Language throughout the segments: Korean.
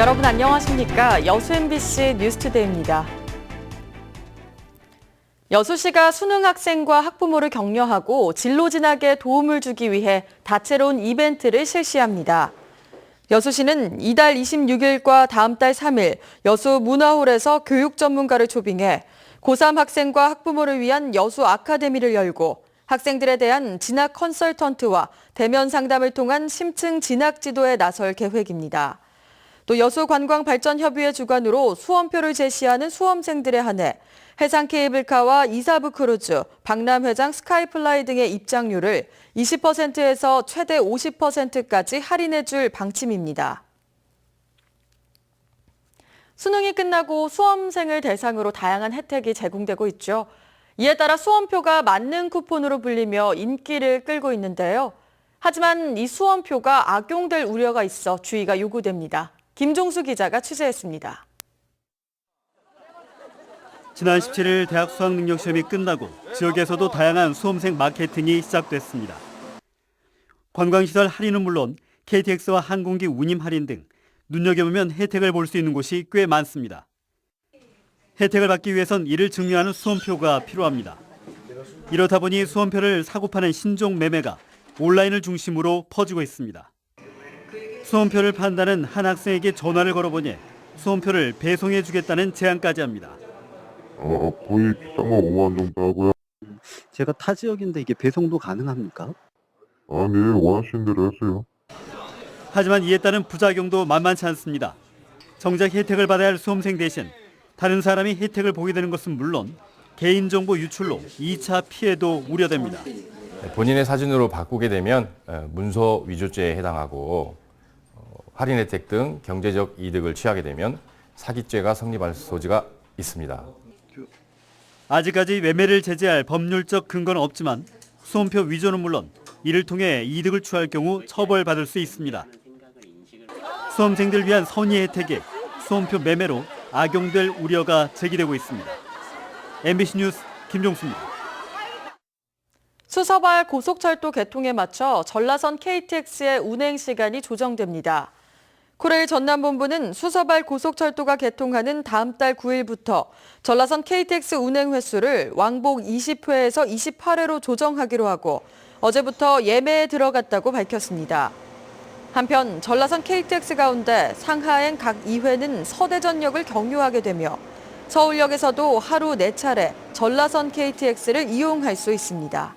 여러분 안녕하십니까? 여수 MBC 뉴스투데이입니다. 여수시가 수능 학생과 학부모를 격려하고 진로 진학에 도움을 주기 위해 다채로운 이벤트를 실시합니다. 여수시는 이달 26일과 다음 달 3일 여수 문화홀에서 교육 전문가를 초빙해 고3 학생과 학부모를 위한 여수 아카데미를 열고 학생들에 대한 진학 컨설턴트와 대면 상담을 통한 심층 진학 지도에 나설 계획입니다. 또 여수관광발전협의회 주관으로 수험표를 제시하는 수험생들에 한해 해상 케이블카와 이사부 크루즈, 박람회장 스카이플라이 등의 입장료를 20%에서 최대 50%까지 할인해 줄 방침입니다. 수능이 끝나고 수험생을 대상으로 다양한 혜택이 제공되고 있죠. 이에 따라 수험표가 만능 쿠폰으로 불리며 인기를 끌고 있는데요. 하지만 이 수험표가 악용될 우려가 있어 주의가 요구됩니다. 김종수 기자가 취재했습니다. 지난 17일 대학 수학능력시험이 끝나고 지역에서도 다양한 수험생 마케팅이 시작됐습니다. 관광시설 할인은 물론 KTX와 항공기 운임 할인 등 눈여겨보면 혜택을 볼 수 있는 곳이 꽤 많습니다. 혜택을 받기 위해선 이를 증명하는 수험표가 필요합니다. 이렇다 보니 수험표를 사고 파는 신종 매매가 온라인을 중심으로 퍼지고 있습니다. 수험표를 판다는 한 학생에게 전화를 걸어보니 수험표를 배송해 주겠다는 제안까지 합니다. 거의 비싼 거 5만 정도 하고요. 제가 타 지역인데 이게 배송도 가능합니까? 네, 원하시는 대로 하세요. 하지만 이에 따른 부작용도 만만치 않습니다. 정작 혜택을 받아야 할 수험생 대신 다른 사람이 혜택을 보게 되는 것은 물론 개인정보 유출로 2차 피해도 우려됩니다. 본인의 사진으로 바꾸게 되면 문서 위조죄에 해당하고 할인 혜택 등 경제적 이득을 취하게 되면 사기죄가 성립할 소지가 있습니다. 아직까지 매매를 제재할 법률적 근거는 없지만 수험표 위조는 물론 이를 통해 이득을 취할 경우 처벌받을 수 있습니다. 수험생들 위한 선의 혜택이 수험표 매매로 악용될 우려가 제기되고 있습니다. MBC 뉴스 김종수입니다. 수서발 고속철도 개통에 맞춰 전라선 KTX의 운행 시간이 조정됩니다. 코레일 전남본부는 수서발 고속철도가 개통하는 다음 달 9일부터 전라선 KTX 운행 횟수를 왕복 20회에서 28회로 조정하기로 하고 어제부터 예매에 들어갔다고 밝혔습니다. 한편 전라선 KTX 가운데 상하행 각 2회는 서대전역을 경유하게 되며 서울역에서도 하루 4차례 전라선 KTX를 이용할 수 있습니다.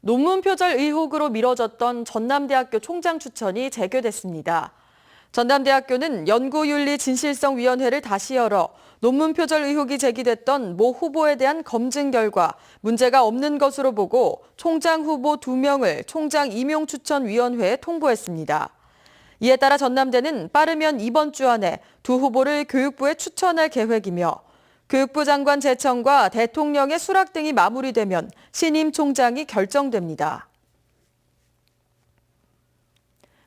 논문 표절 의혹으로 미뤄졌던 전남대학교 총장 추천이 재개됐습니다. 전남대학교는 연구윤리진실성위원회를 다시 열어 논문 표절 의혹이 제기됐던 모 후보에 대한 검증 결과 문제가 없는 것으로 보고 총장 후보 2명을 총장 임용추천위원회에 통보했습니다. 이에 따라 전남대는 빠르면 이번 주 안에 두 후보를 교육부에 추천할 계획이며 교육부 장관 제청과 대통령의 수락 등이 마무리되면 신임 총장이 결정됩니다.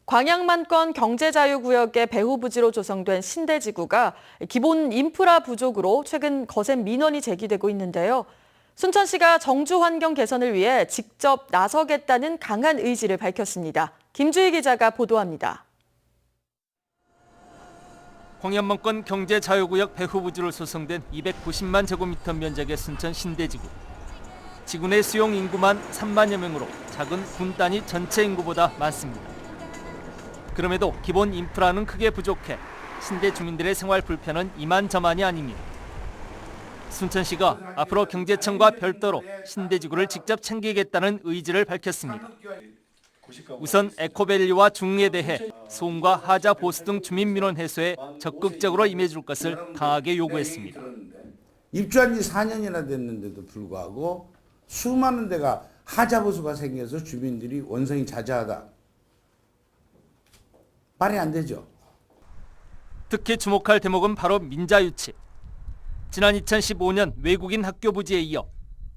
광양만권 경제자유구역의 배후부지로 조성된 신대지구가 기본 인프라 부족으로 최근 거센 민원이 제기되고 있는데요. 순천시가 정주 환경 개선을 위해 직접 나서겠다는 강한 의지를 밝혔습니다. 김주희 기자가 보도합니다. 광양만권 경제자유구역 배후부지로 조성된 290만 제곱미터 면적의 순천 신대지구. 지구 내 수용 인구만 3만여 명으로 작은 군 단위 전체 인구보다 많습니다. 그럼에도 기본 인프라는 크게 부족해 신대 주민들의 생활 불편은 이만저만이 아닙니다. 순천시가 앞으로 경제청과 별도로 신대지구를 직접 챙기겠다는 의지를 밝혔습니다. 우선 에코밸리와 중리에 대해 소음과 하자 보수 등 주민 민원 해소에 적극적으로 임해줄 것을 강하게 요구했습니다. 입주한 지 4년이나 됐는데도 불구하고 수많은 데가 하자 보수가 생겨서 주민들이 원성이 자자하다. 말이 안 되죠. 특히 주목할 대목은 바로 민자유치. 지난 2015년 외국인 학교 부지에 이어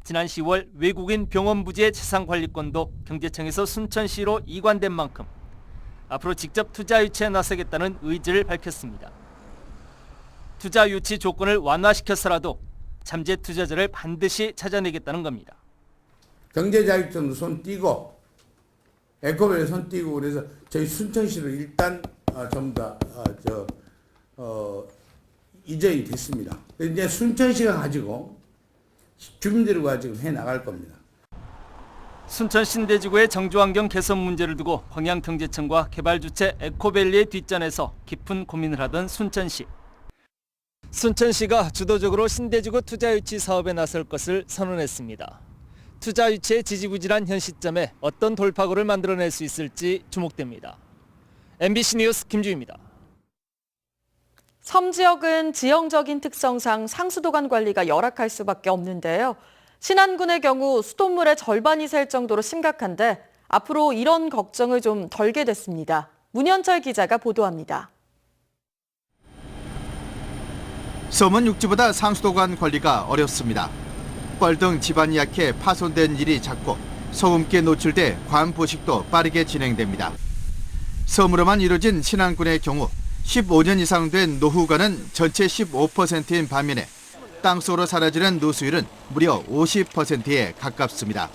지난 10월 외국인 병원 부지의 재산관리권도 경제청에서 순천시로 이관된 만큼 앞으로 직접 투자 유치에 나서겠다는 의지를 밝혔습니다. 투자 유치 조건을 완화시켜서라도 잠재 투자자를 반드시 찾아내겠다는 겁니다. 경제자유점도 손 띄고 에코벨에 손 띄고 그래서 저희 순천시로 일단 전부 다 이전이 됐습니다. 이제 순천시가 가지고 주민들과 지금 해 나갈 겁니다. 순천 신대지구의 정주환경 개선 문제를 두고 광양경제청과 개발주체 에코밸리의 뒷전에서 깊은 고민을 하던 순천시. 순천시가 주도적으로 신대지구 투자유치 사업에 나설 것을 선언했습니다. 투자유치의 지지부진한 현 시점에 어떤 돌파구를 만들어낼 수 있을지 주목됩니다. MBC 뉴스 김주희입니다. 섬 지역은 지형적인 특성상 상수도관 관리가 열악할 수밖에 없는데요. 신안군의 경우 수돗물의 절반이 셀 정도로 심각한데 앞으로 이런 걱정을 좀 덜게 됐습니다. 문현철 기자가 보도합니다. 섬은 육지보다 상수도관 관리가 어렵습니다. 뻘등 지반이 약해 파손된 일이 잦고 소음기에 노출돼 관 부식도 빠르게 진행됩니다. 섬으로만 이루어진 신안군의 경우 15년 이상 된 노후가는 전체 15%인 반면에 땅속으로 사라지는 누수율은 무려 50%에 가깝습니다.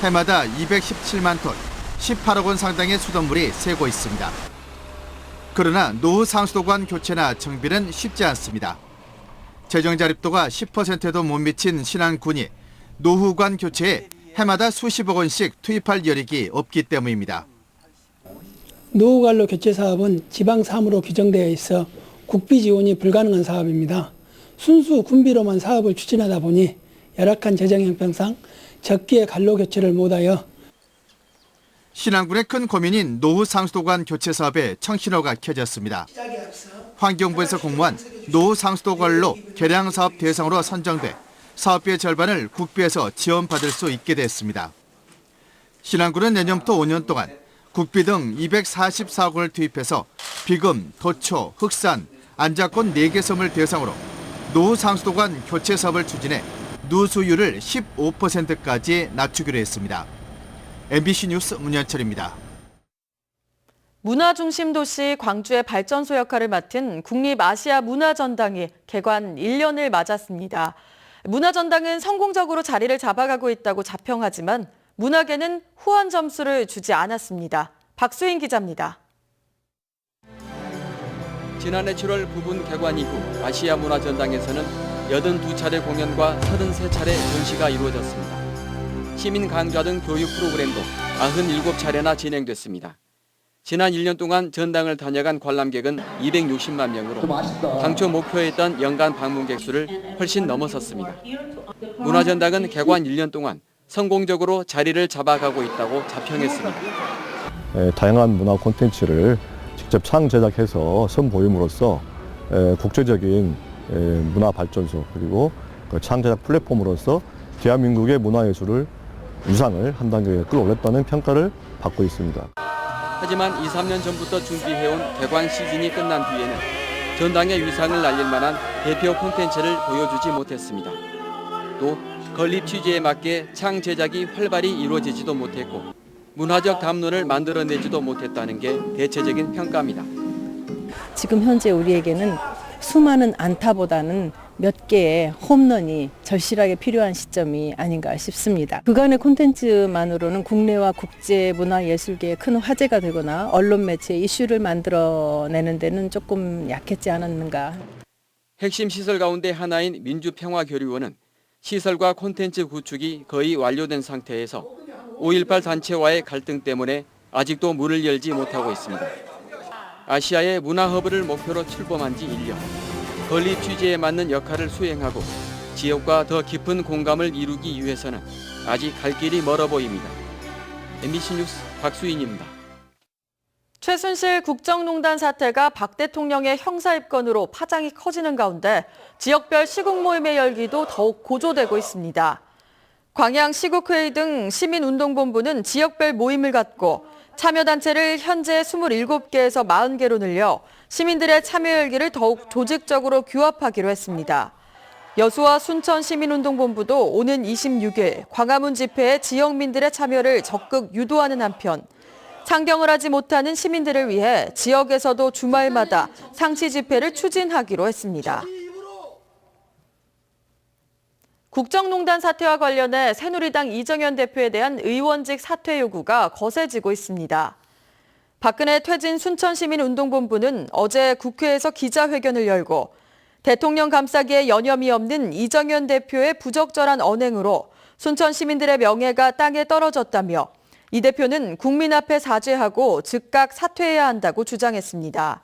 해마다 217만 톤, 18억 원 상당의 수돗물이 새고 있습니다. 그러나 노후 상수도관 교체나 정비는 쉽지 않습니다. 재정 자립도가 10%도 못 미친 신안군이 노후관 교체에 해마다 수십억 원씩 투입할 여력이 없기 때문입니다. 노후관로 교체 사업은 지방사업으로 규정되어 있어 국비 지원이 불가능한 사업입니다. 순수 군비로만 사업을 추진하다 보니 열악한 재정 형편상 적기에 관로 교체를 못하여 신안군의 큰 고민인 노후 상수도관 교체 사업에 청신호가 켜졌습니다. 환경부에서 공모한 노후 상수도관로 개량 사업 대상으로 선정돼 사업비의 절반을 국비에서 지원받을 수 있게 됐습니다. 신안군은 내년부터 5년 동안 국비 등 244억 원을 투입해서 비금, 도초, 흑산, 안자권 4개 섬을 대상으로 노후 상수도관 교체 사업을 추진해 누수율을 15%까지 낮추기로 했습니다. MBC 뉴스 문현철입니다. 문화중심 도시 광주의 발전소 역할을 맡은 국립아시아문화전당이 개관 1년을 맞았습니다. 문화전당은 성공적으로 자리를 잡아가고 있다고 자평하지만 문화계는 후원 점수를 주지 않았습니다. 박수인 기자입니다. 지난해 7월 부분 개관 이후 아시아문화전당에서는 82차례 공연과 33차례 전시가 이루어졌습니다. 시민 강좌 등 교육 프로그램도 97차례나 진행됐습니다. 지난 1년 동안 전당을 다녀간 관람객은 260만 명으로 당초 목표했던 연간 방문객 수를 훨씬 넘어섰습니다. 문화전당은 개관 1년 동안 성공적으로 자리를 잡아가고 있다고 자평했습니다. 다양한 문화 콘텐츠를 직접 창 제작해서 선보임으로써 국제적인 문화 발전소 그리고 창 제작 플랫폼으로서 대한민국의 문화예술을 위상을 한 단계 끌어올렸다는 평가를 받고 있습니다. 하지만 2, 3년 전부터 준비해온 개관 시즌이 끝난 뒤에는 전당의 위상을 날릴 만한 대표 콘텐츠를 보여주지 못했습니다. 또 건립 취지에 맞게 창 제작이 활발히 이루어지지도 못했고 문화적 담론을 만들어내지도 못했다는 게 대체적인 평가입니다. 지금 현재 우리에게는 수많은 안타보다는 몇 개의 홈런이 절실하게 필요한 시점이 아닌가 싶습니다. 그간의 콘텐츠만으로는 국내와 국제 문화예술계에 큰 화제가 되거나 언론 매체 이슈를 만들어내는 데는 조금 약했지 않았는가. 핵심 시설 가운데 하나인 민주평화교류원은 시설과 콘텐츠 구축이 거의 완료된 상태에서 5.18 단체와의 갈등 때문에 아직도 문을 열지 못하고 있습니다. 아시아의 문화허브를 목표로 출범한 지 1년. 건립 취지에 맞는 역할을 수행하고 지역과 더 깊은 공감을 이루기 위해서는 아직 갈 길이 멀어 보입니다. MBC 뉴스 박수인입니다. 최순실 국정농단 사태가 박 대통령의 형사 입건으로 파장이 커지는 가운데 지역별 시국 모임의 열기도 더욱 고조되고 있습니다. 광양 시국회의 등 시민운동본부는 지역별 모임을 갖고 참여단체를 현재 27개에서 40개로 늘려 시민들의 참여 열기를 더욱 조직적으로 규합하기로 했습니다. 여수와 순천 시민운동본부도 오는 26일 광화문 집회에 지역민들의 참여를 적극 유도하는 한편 창경을 하지 못하는 시민들을 위해 지역에서도 주말마다 상시 집회를 추진하기로 했습니다. 국정농단 사태와 관련해 새누리당 이정현 대표에 대한 의원직 사퇴 요구가 거세지고 있습니다. 박근혜 퇴진 순천시민운동본부는 어제 국회에서 기자회견을 열고 대통령 감싸기에 여념이 없는 이정현 대표의 부적절한 언행으로 순천 시민들의 명예가 땅에 떨어졌다며 이 대표는 국민 앞에 사죄하고 즉각 사퇴해야 한다고 주장했습니다.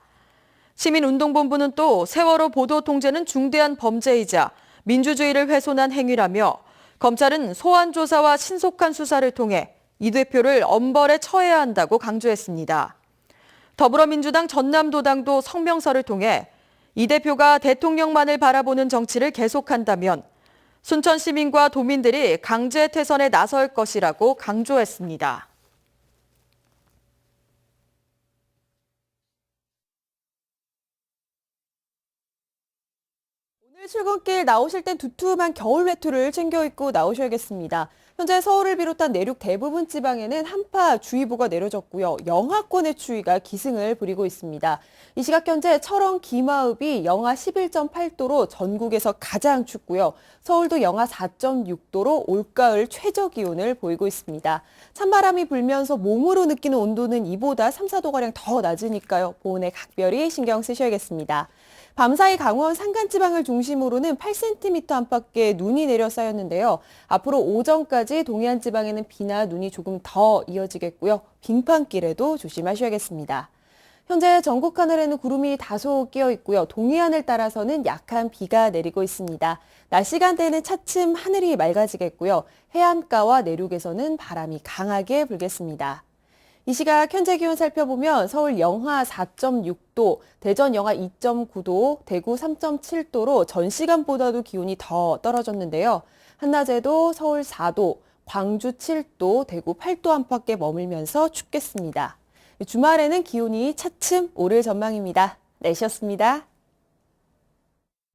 시민운동본부는 또 세월호 보도 통제는 중대한 범죄이자 민주주의를 훼손한 행위라며 검찰은 소환 조사와 신속한 수사를 통해 이 대표를 엄벌에 처해야 한다고 강조했습니다. 더불어민주당 전남도당도 성명서를 통해 이 대표가 대통령만을 바라보는 정치를 계속한다면 순천 시민과 도민들이 강제 퇴선에 나설 것이라고 강조했습니다. 오늘 출근길 나오실 땐 두툼한 겨울 외투를 챙겨 입고 나오셔야겠습니다. 현재 서울을 비롯한 내륙 대부분 지방에는 한파주의보가 내려졌고요. 영하권의 추위가 기승을 부리고 있습니다. 이 시각 현재 철원 김하읍이 영하 11.8도로 전국에서 가장 춥고요. 서울도 영하 4.6도로 올가을 최저 기온을 보이고 있습니다. 찬바람이 불면서 몸으로 느끼는 온도는 이보다 3, 4도가량 더 낮으니까요. 보온에 각별히 신경 쓰셔야겠습니다. 밤사이 강원 산간지방을 중심으로는 8cm 안팎의 눈이 내려 쌓였는데요. 앞으로 오전까지 동해안 지방에는 비나 눈이 조금 더 이어지겠고요. 빙판길에도 조심하셔야겠습니다. 현재 전국 하늘에는 구름이 다소 끼어 있고요. 동해안을 따라서는 약한 비가 내리고 있습니다. 낮 시간대에는 차츰 하늘이 맑아지겠고요. 해안가와 내륙에서는 바람이 강하게 불겠습니다. 이 시각 현재 기온 살펴보면 서울 영하 4.6도, 대전 영하 2.9도, 대구 3.7도로 전 시간보다도 기온이 더 떨어졌는데요. 한낮에도 서울 4도, 광주 7도, 대구 8도 안팎에 머물면서 춥겠습니다. 주말에는 기온이 차츰 오를 전망입니다. 날씨였습니다.